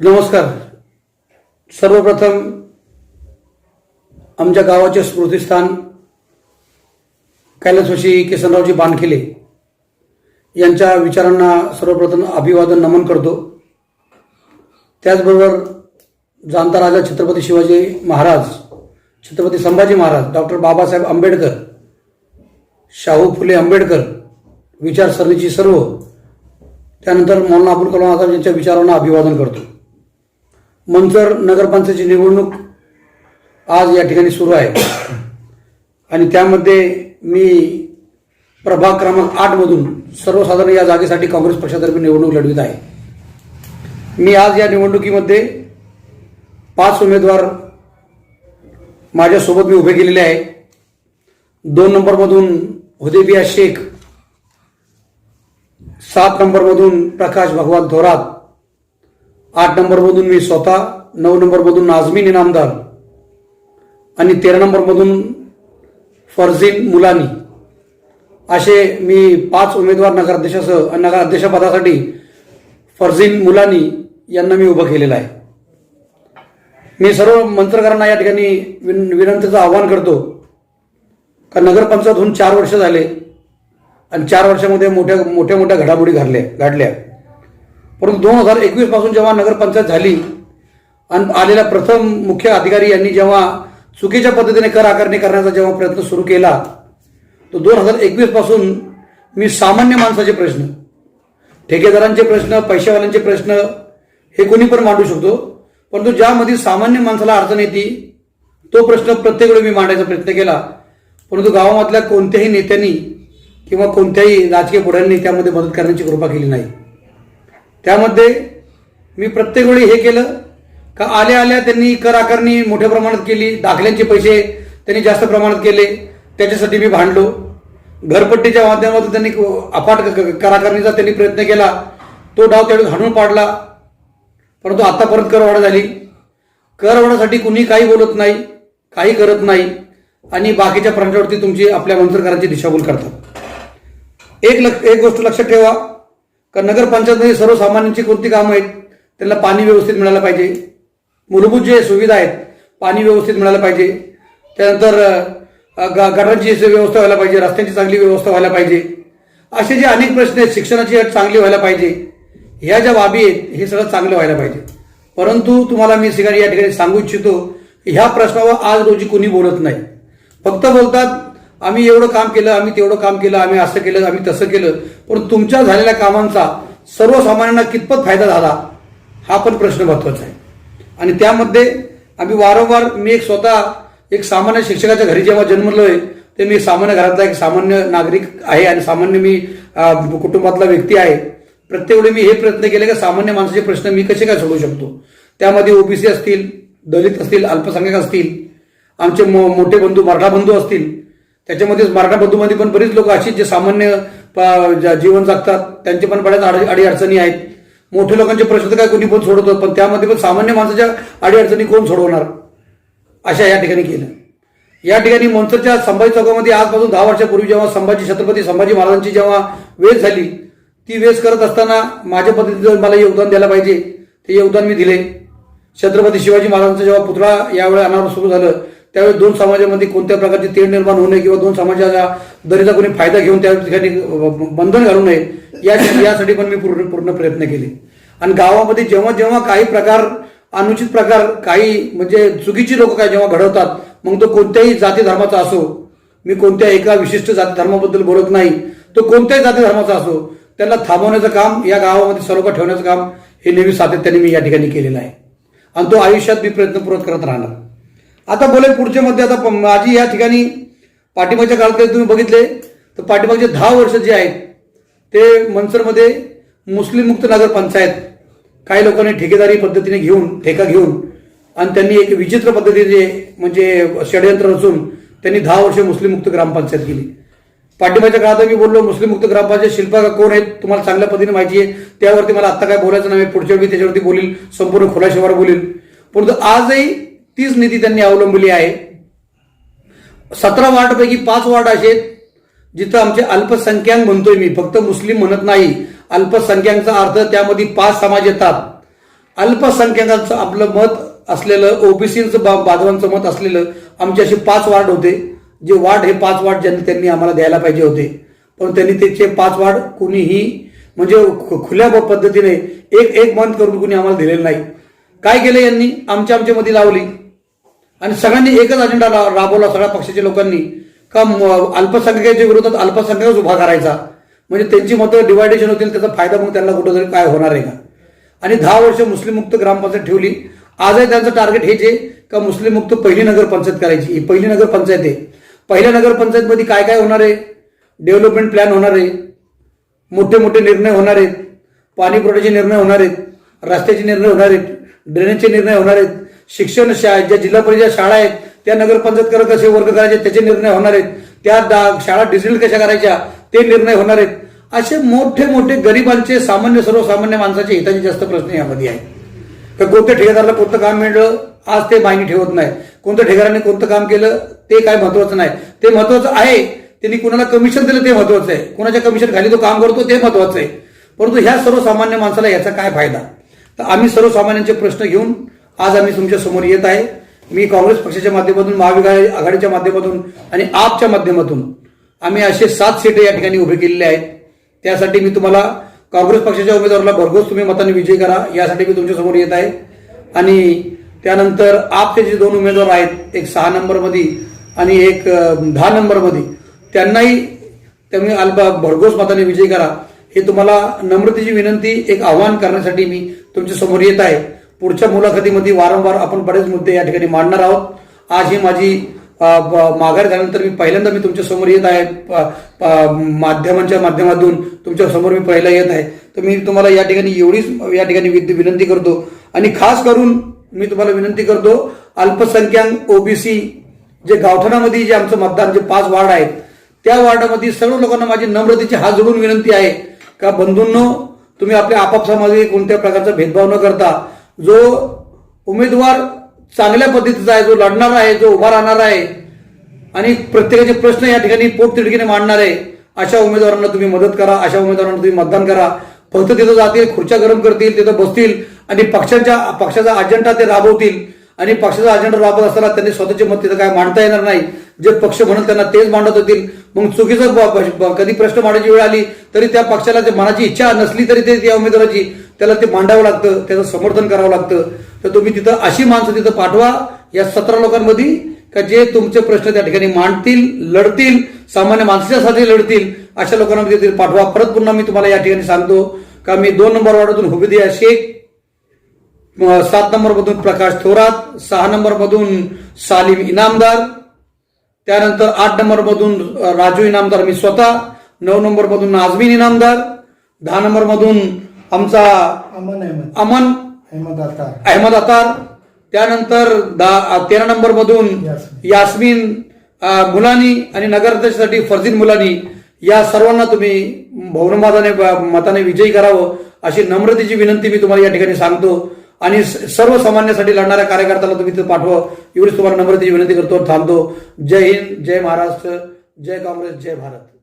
नमस्कार. सर्वप्रथम आमच्या गावाचे स्मृतिस्थान कैलासवासी किसनरावजी बानखिले यांच्या विचारांना सर्वप्रथम अभिवादन नमन करतो. त्याचबरोबर जाणता राजा छत्रपती शिवाजी महाराज, छत्रपती संभाजी महाराज, डॉक्टर बाबासाहेब आंबेडकर, शाहू फुले आंबेडकर विचारसरणीची सर्व, त्यानंतर मौलाना अबुल कलाम आझाद यांच्या विचारांना अभिवादन करतो. मंचर नगरपंचायतीची निवडणूक आज या ठिकाणी सुरू आहे आणि त्यामध्ये मी प्रभाग क्रमांक 8 मधून सर्वसाधारण या जागेसाठी काँग्रेस पक्षातर्फे निवडणूक लढवित आहे. मी आज या निवडणुकीमध्ये 5 उमेदवार माझ्यासोबत मी उभे केलेले आहे. 2 नंबरमधून हुदैबिया शेख, 7 नंबरमधून प्रकाश भगवान थोरात, 8 नंबरमधून मी स्वतः, 9 नंबरमधून नाझमीन इनामदार आणि 13 नंबरमधून फरजीन मुलानी, असे मी 5 उमेदवार नगराध्यक्षासह नगराध्यक्षपदासाठी फरजीन मुलानी यांना मी उभं केलेलं आहे. मी सर्व मंत्रकारांना या ठिकाणी विनंतीचं आवाहन करतो का नगरपंचायत होऊन 4 वर्ष झाले आणि 4 वर्षामध्ये मोठ्या घडामोडी घडल्या. परंतु 2021 पासून जेव्हा नगरपंचायत झाली आणि आलेल्या प्रथम मुख्य अधिकारी यांनी जेव्हा चुकीच्या पद्धतीने कर आकारणी करण्याचा जेव्हा प्रयत्न सुरू केला, तो 2021 पासून मी सामान्य माणसाचे प्रश्न, ठेकेदारांचे प्रश्न, पैशावाल्यांचे प्रश्न हे कोणी पण मांडू शकतो, परंतु ज्यामध्ये सामान्य माणसाला अडचण येते तो प्रश्न प्रत्येक वेळी मी मांडायचा प्रयत्न केला. परंतु गावामधल्या कोणत्याही नेत्यांनी किंवा कोणत्याही राजकीय पुढाऱ्यांनी त्यामध्ये मदत करण्याची कृपा केली नाही. त्यामध्ये मी प्रत्येक वेळी हे केलं का आल्या त्यांनी कर आकारणी मोठ्या प्रमाणात केली, दाखल्यांचे पैसे त्यांनी जास्त प्रमाणात केले, त्याच्यासाठी मी भांडलो. घरपट्टीच्या माध्यमातून त्यांनी अफाट कर आकारणीचा त्यांनी प्रयत्न केला, तो डाव त्यावेळी हाणून पाडला. परंतु आता परत करवाढ झाली. करवाढासाठी कुणी काही बोलत नाही, काही करत नाही आणि बाकीच्या प्रश्नावरती तुमची आपल्या मंत्रकारांची दिशाभूल करतात. एक गोष्ट लक्षात ठेवा का नगरपंचायतमध्ये सर्वसामान्यांची कोणती कामं आहेत, त्यांना पाणी व्यवस्थित मिळालं पाहिजे, मूलभूत जे सुविधा आहेत पाणी व्यवस्थित मिळालं पाहिजे, त्यानंतर गटारांची व्यवस्था व्हायला पाहिजे, रस्त्यांची चांगली व्यवस्था व्हायला पाहिजे, असे जे अनेक प्रश्न आहेत, शिक्षणाची अट चांगली व्हायला पाहिजे, ह्या ज्या बाबी आहेत हे सगळं चांगलं व्हायला पाहिजे. परंतु तुम्हाला मी सिगारी या ठिकाणी सांगू इच्छितो, ह्या प्रश्नावर आज रोजी कुणी बोलत नाही. फक्त बोलतात आम्ही एवढं काम केलं, आम्ही तेवढं काम केलं, आम्ही असं केलं, आम्ही तसं केलं, पण तुमच्या झालेल्या कामांचा सर्वसामान्यांना कितपत फायदा झाला हा पण प्रश्न महत्वाचा आहे. आणि त्यामध्ये आम्ही वारंवार, मी एक सामान्य शिक्षकाच्या घरी जेव्हा जन्मलोय, ते मी सामान्य घरातला एक सामान्य नागरिक आहे आणि सामान्य मी कुटुंबातला व्यक्ती आहे. प्रत्येक वेळी मी हे प्रयत्न केले की सामान्य माणसाचे प्रश्न मी कसे काय सोडवू शकतो. त्यामध्ये ओबीसी असतील, दलित असतील, अल्पसंख्याक असतील, आमचे मोठे बंधू मराठा बंधू असतील, त्याच्यामध्येच मराठा बंधूमध्ये पण बरीच लोक अशी जे सामान्य जीवन जगतात, त्यांचे पण बऱ्याच अडीअडचणी आहेत. मोठ्या लोकांचे प्रश्न तर काय कोणी पण सोडवतो, पण त्यामध्ये पण सामान्य माणसाच्या अडीअडचणी कोण सोडवणार, अशा या ठिकाणी केलं. या ठिकाणी मंचरच्या संभाजी चौकामध्ये आजपासून 10 वर्षापूर्वी जेव्हा छत्रपती संभाजी महाराजांची जेव्हा वेच झाली, ती वेच करत असताना माझ्या पद्धतीचं मला योगदान द्यायला पाहिजे ते योगदान मी दिले. छत्रपती शिवाजी महाराजांचा जेव्हा पुतळा यावेळी अनावरण सुरू झालं, त्यावेळी 2 समाजामध्ये कोणत्या प्रकारची तेढ निर्माण होऊ नये किंवा 2 समाजाच्या दरीचा कोणी फायदा घेऊन त्या ठिकाणी बंधन घालू नये यासाठी पण मी पूर्ण प्रयत्न केले. आणि गावामध्ये जेव्हा काही प्रकार, अनुचित प्रकार, काही म्हणजे चुकीची लोक काय जेव्हा घडवतात, मग तो कोणत्याही जाती धर्माचा असो, मी कोणत्या एका विशिष्ट जाती धर्माबद्दल बोलत नाही, तो कोणत्याही जाती धर्माचा असो, त्यांना थांबवण्याचं काम, या गावामध्ये सलोखा ठेवण्याचं काम हे नेहमी सातत्याने मी या ठिकाणी केलेलं आहे आणि तो आयुष्यात मी प्रयत्नपूर्वक करत राहणार. आता बोले पुढच्या मध्ये, आता माझी या ठिकाणी पाठीमागच्या काळात तुम्ही बघितले तर पाठीमागचे 10 वर्ष जे आहेत ते मंचरमध्ये मुस्लिम मुक्त नगरपंचायत काही लोकांनी ठेकेदारी पद्धतीने ठेका घेऊन आणि त्यांनी एक विचित्र पद्धतीने म्हणजे षडयंत्र रचून त्यांनी 10 वर्ष मुस्लिम मुक्त ग्रामपंचायत केली. पाठिंबाच्या काळात मी बोललो मुस्लिम मुक्त ग्रामपंचायत शिल्पकार कोण आहेत तुम्हाला चांगल्या पद्धतीने माहिती आहे, त्यावरती मला आता काय बोलायचं नाही, पुढच्या वेळी त्याच्यावरती बोलील, संपूर्ण खुलाशावर बोलील. परंतु आजही तीच नीती त्यांनी अवलंबली आहे. 17 वार्डपैकी 5 वार्ड असे जिथं आमचे अल्पसंख्याक म्हणतोय मी, फक्त मुस्लिम म्हणत नाही, अल्पसंख्याकचा अर्थ त्यामध्ये 5 समाज येतात अल्पसंख्याकांचं आपलं मत असलेलं, ओबीसीचं बांधवांचं मत असलेलं आमचे असे 5 वार्ड होते. जे वार्ड हे 5 वार्ड त्यांनी आम्हाला द्यायला पाहिजे होते, पण त्यांनी त्याचे 5 वार्ड कुणीही म्हणजे खुल्या पद्धतीने एक मंत करून कुणी आम्हाला दिलेलं नाही. काय केलं यांनी? आमच्या मध्ये लावली आणि सगळ्यांनी एकच अजेंडा राबवला, सगळ्या पक्षाच्या लोकांनी, का अल्पसंख्याकाच्या विरोधात अल्पसंख्याकच उभा करायचा, म्हणजे त्यांची मतं डिवायडेशन होतील, त्याचा फायदा मग त्यांना कुठंतरी काय होणार आहे का. आणि 10 वर्ष मुस्लिम मुक्त ग्रामपंचायत ठेवली. आजही त्यांचं टार्गेट हेच आहे का मुस्लिम मुक्त पहिली नगरपंचायत करायची. ही पहिली नगरपंचायत आहे. पहिल्या नगरपंचायतमध्ये काय काय होणार आहे? डेव्हलपमेंट प्लॅन होणार आहे, मोठे मोठे निर्णय होणार आहेत, पाणी पुरवठ्याचे निर्णय होणार आहेत, रस्त्याचे निर्णय होणार आहेत, ड्रेनेजचे निर्णय होणार आहेत, शिक्षण ज्या जिल्हा परिषद शाळा आहेत त्या नगरपंचायत करत कसे वर्ग करायचे त्याचे निर्णय होणार आहेत, त्या शाळा डिजिटल कशा करायच्या ते निर्णय होणार आहेत. असे मोठे मोठे गरिबांचे, सर्वसामान्य माणसाचे हिताचे जास्त प्रश्न यामध्ये आहेत. तर कोणत्या ठेकेदाराला कोणतं काम मिळलं आज ते माहिती ठेवत नाही, कोणत्या ठेकेदाराने कोणतं काम केलं ते काय महत्वाचं नाही. ते महत्वाचं आहे त्यांनी कुणाला कमिशन दिलं ते महत्वाचं आहे, कुणाच्या कमिशन खाली तो काम करतो ते महत्वाचं आहे. परंतु ह्या सर्वसामान्य माणसाला याचा काय फायदा? तर आम्ही सर्वसामान्यांचे प्रश्न घेऊन आज आम्ही तुमच्या समोर येत आहे. मी काँग्रेस पक्षाच्या माध्यमातून, महाविकास आघाडीच्या माध्यमातून आणि आपच्या माध्यमातून आम्ही असे 7 सीटे या ठिकाणी उभे केलेले आहेत. त्यासाठी मी तुम्हाला काँग्रेस पक्षाच्या उमेदवाराला भरघोस तुम्ही मतांनी विजयी करा यासाठी मी तुमच्या समोर येत आहे. आणि त्यानंतर आपचे जे 2 उमेदवार आहेत, एक 6 नंबरमध्ये आणि एक 10 नंबरमध्ये, त्यांनाही तुम्ही भरघोस मताने विजयी करा हे तुम्हाला नम्रतेची विनंती, एक आव्हान करण्यासाठी मी तुमच्या समोर येत आहे. पुढच्या मुलाखतीमध्ये वारंवार आपण बरेच मुद्दे या ठिकाणी मांडणार आहोत. आज ही माझी माघार झाल्यानंतर मी पहिल्यांदा तुमच्या समोर येत आहे, माध्यमांच्या माध्यमातून तुमच्या समोर मी पहिला येत आहे. तर मी तुम्हाला या ठिकाणी एवढीच या ठिकाणी विनंती करतो. आणि खास करून मी तुम्हाला विनंती करतो, अल्पसंख्याक ओबीसी जे गावठाणामध्ये जे आमचं मतदान जे 5 वार्ड आहेत त्या वार्डामध्ये सर्व लोकांना माझी नम्रतेची हात जोडून विनंती आहे का बंधूंनो, तुम्ही आपल्या आपापसामध्ये कोणत्या प्रकारचा भेदभाव न करता जो उमेदवार चांगल्या पद्धतीचा आहे, जो लढणार आहे, जो उभा राहणार आहे आणि प्रत्येकाचे प्रश्न या ठिकाणी पोटतिडकीने मांडणार आहे, अशा उमेदवारांना तुम्ही मदत करा, अशा उमेदवारांना तुम्ही मतदान करा. फक्त तिथं जातील, खुर्च्या गरम करतील, तिथं बसतील आणि पक्षाचा अजेंडा ते राबवतील. आणि पक्षाचा अजेंडा राबवत असताना त्यांनी स्वतःचे मत तिथं काय मांडता येणार नाही. जे पक्ष म्हणून त्यांना तेच मांडत होतील. मग चुकीचं कधी प्रश्न मांडायची वेळ आली तरी त्या पक्षाला ते मनाची इच्छा नसली तरी ते त्या उमेदवाराची त्याला ते मांडावं लागतं, त्याचं समर्थन करावं लागतं. तर तुम्ही तिथं अशी माणसं तिथं पाठवा या 17 लोकांमध्ये का जे तुमचे प्रश्न त्या ठिकाणी मांडतील, लढतील, सामान्य माणसाच्यासाठी लढतील, अशा लोकांना तिथे पाठवा. परत पुन्हा मी तुम्हाला या ठिकाणी सांगतो का मी 2 नंबर वार्डातून हुबेदिया शेख, 7 नंबरमधून प्रकाश थोरात, 6 नंबरमधून सालीम इनामदार, त्यानंतर 8 नंबरमधून राजू इनामदार मी स्वतः, 9 नंबरमधून नाझमीन इनामदार, 10 नंबरमधून आमचा अमन अहमद अतार, त्यानंतर 13 नंबरमधून यास्मीन मुलानी आणि नगराध्यक्षासाठी फरजीन मुलानी. या सर्वांना तुम्ही बहुमताने मताने विजयी करावं अशी नम्रतेची विनंती मी तुम्हाला या ठिकाणी सांगतो. आणि सर्वसामान्यासाठी लढणाऱ्या कार्यकर्त्याला तुम्ही तिथे पाठवा एवढीच तुम्हाला नम्रतेची विनंती करतो. थांबतो. जय हिंद, जय महाराष्ट्र, जय काँग्रेस, जय भारत.